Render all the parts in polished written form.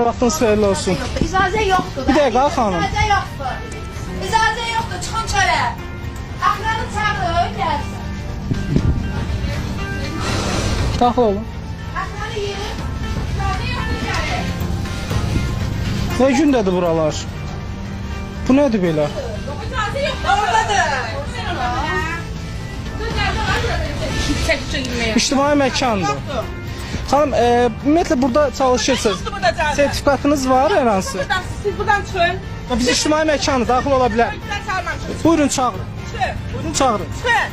Vaxtınız xeyirli olsun. İcazə yoxdur. Bir dəqiqə xanım. İcazə yoxdur. İcazə yoxdur, çıxın çölə. Axranı çağırın, gəlsin. Daxil olun. Axranı yerin. İcazə yoxdur, gəlin. Nə gündədir buralar? Bu nədir belə? İcazə yoxdur. Oradadır. İctimai məkandır. Xanım, ümumiyyətlə burada çalışırsınız. Sertifikatınız var hər hansı? Siz buradan çıxın. Biz ictimai məkandır, daxil ola bilər. Buradan çağırmamışsınız. Buyurun çağırın. Çıxın. Buyurun çağırın. Çıxın.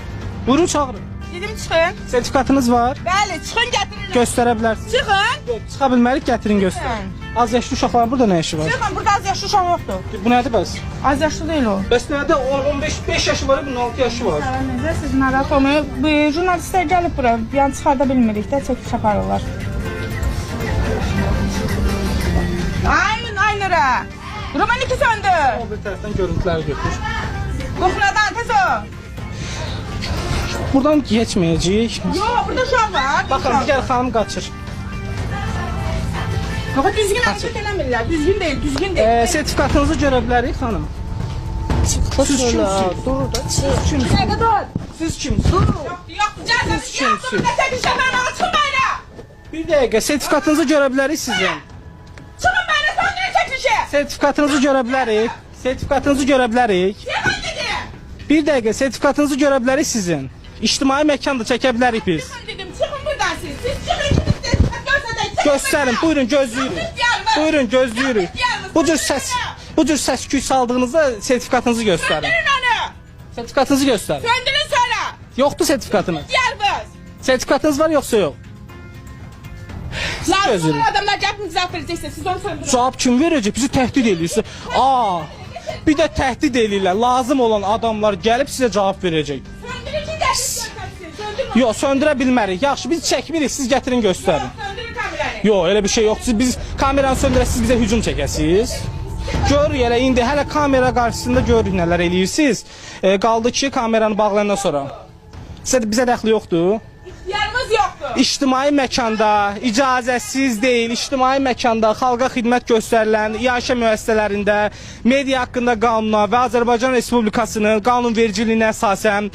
Buyurun çağırın. Dedim çıxın. Sertifikatınız var. Bəli, çıxın gətirin. Göstərə bilərsiniz. Çıxın. Çıxa bilmərik, gətirin göstərin. Az yaşlı uşaqların burada nə işi var? Çıxın, burada az yaşlı uşaq yoxdur. Bu nədir bəs? Az yaşlı deyil o. Bəs nədə 15 yaşı var, bunun 6 yaşı var. Necə siz narahat olmayın. Bu jurnalistlər gəlib bura. Yəni çıxarda bilmirik də, çəkiş aparırlar. Aynen, aynıra. Roman 2 söndür. O bir tərəfdən görüntüləri götür. Qoxuladan tez o. Buradan geçməyəcəyik. Yox, burada uşaq var. Baxın, digər xanım qaçır. Yox, düzgün hərəkət eləmirlər. Düzgün deyil, düzgün deyil. Sertifikatınızı görə bilərik xanım. Siz kimsiniz? Dur da çıx. Kimsiniz? Nədə dur? Siz kimsiniz? Yox, cəzəsi yoxdur. Burada çəkiş aparmağa çıxın bayra. Bir dəqiqə, sertifikatınızı görə bilərik sizin. Çıxın bayra, söndürün çəkişi. Sertifikatınızı görə bilərik. Sertifikatınızı görə bilərik. Yalan dedi. Bir dəqiqə, sertifikatınızı görə bilərik sizin. İctimai məkanda çəkə bilərik biz. Çıxın dedim, çıxın buradan siz. Siz çıxın, ikiniz de göstərək. Göstərin, buyurun, gözləyirik. Buyurun, gözləyirik. Bu cür səs-küy saldığınızda sertifikatınızı göstərin. Söndürün onu. Sertifikatınızı göstərin. Söndürün sonra. Yoxdur sertifikatınız. Diğer Sertifikatınız var yoxsa yox? Lazım gözləyirik. olan adamlar gəlib cavab verəcəksə, siz onu söndürün. Cavab kim verəcək? Bizi təhdid edirsiniz. Bir də təhdid edirlər. Lazım olan adamlar gəlib sizə cavab verəcək. Söndürün ki, gəlsin. Söndürün. Yox, söndürə bilmərik. Yaxşı, biz çəkmirik, siz gətirin göstərin. Söndürün kameranı. Yox, elə bir şey yoxdur. Biz kameranı söndürək, siz bizə hücum çəkəsiniz. Görürük elə indi hələ kamera qarşısında görürük nələr eləyirsiniz. Qaldı ki, kameranı bağlayandan sonra. Bizə dəxli yoxdur. İxtiyarımız yoxdur. İctimai məkanda, icazəsiz deyil, ictimai məkanda xalqa xidmət göstərilən iaşə müəssisələrində media haqqında qanuna və Azərbaycan Respublikasının qanunvericiliyinə əsasən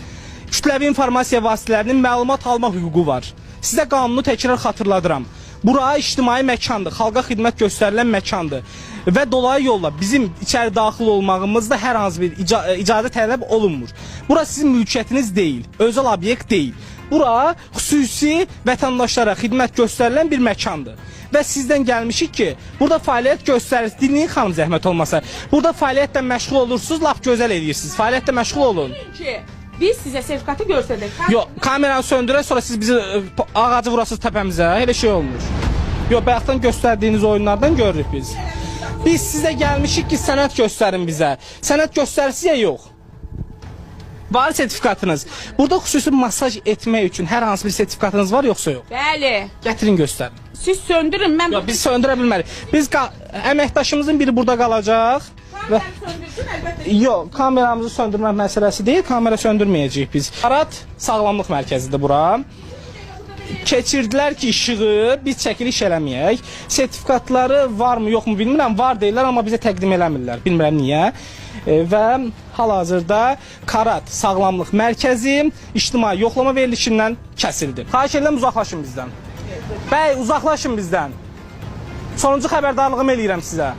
kütləvi informasiya vasitələrinin məlumat almaq hüququ var. Sizə qanunu təkrar xatırladıram. Bura ictimai məkandır, xalqa xidmət göstərilən məkandır. Və dolayı yolla bizim içəri daxil olmağımızda hər hansı bir icazə tələb olunmur. Bura sizin mülkiyyətiniz deyil, özəl obyekt deyil. Bura xüsusi vətəndaşlara xidmət göstərilən bir məkandır. Və sizdən gəlmişik ki, burada fəaliyyət göstərirsiniz. Dinləyin xanım, zəhmət olmasa. Burada fəaliyyətlə məşğul olursunuz, lap gözəl eləyirsiniz. Fəaliyyətlə məşğul olun. Çünki biz sizə sertifikatı göstərdik. Yox, kameranı söndürək, sonra siz bizi ağacı vurasınız təpəmizə. Elə şey olmur. Yox, bayaqdan göstərdiyiniz oyunlardan görürük biz. Biz sizə gəlmişik ki, sənət göstərin bizə. Sənət göstərsiniz ya yox. Var sertifikatınız. Burada xüsusi masaj etmək üçün hər hansı bir sertifikatınız var yoxsa yox? Bəli. Gətirin göstərin. Siz söndürün. Mən Yox, biz söndürə bilmərik. Biz əməkdaşımızın biri burada qalacaq. Və söndürsün əlbəttə. yox, kameramızı söndürmək məsələsi deyil, kamera söndürməyəcəyik biz. Arat Sağlamlıq Mərkəzidir bura. Keçirdilər ki, işığı biz çəkiliş eləməyək. Sertifikatları varmı, yoxmu bilmirəm. Var deyirlər, amma bizə təqdim eləmirlər. Bilmirəm niyə. Və hal-hazırda Karat Sağlamlıq Mərkəzi ictimai yoxlama verilişindən kəsildi. Xahiş edirəm, uzaqlaşın bizdən. Bəy, uzaqlaşın bizdən. Sonuncu xəbərdarlığımı eləyirəm sizə.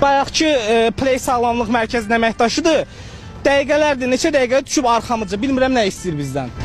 Bayaqki Play Sağlamlıq Mərkəzinin əməkdaşıdır. Dəqiqələrdir, neçə dəqiqə düşüb arxamıca. Bilmirəm nə istəyir bizdən.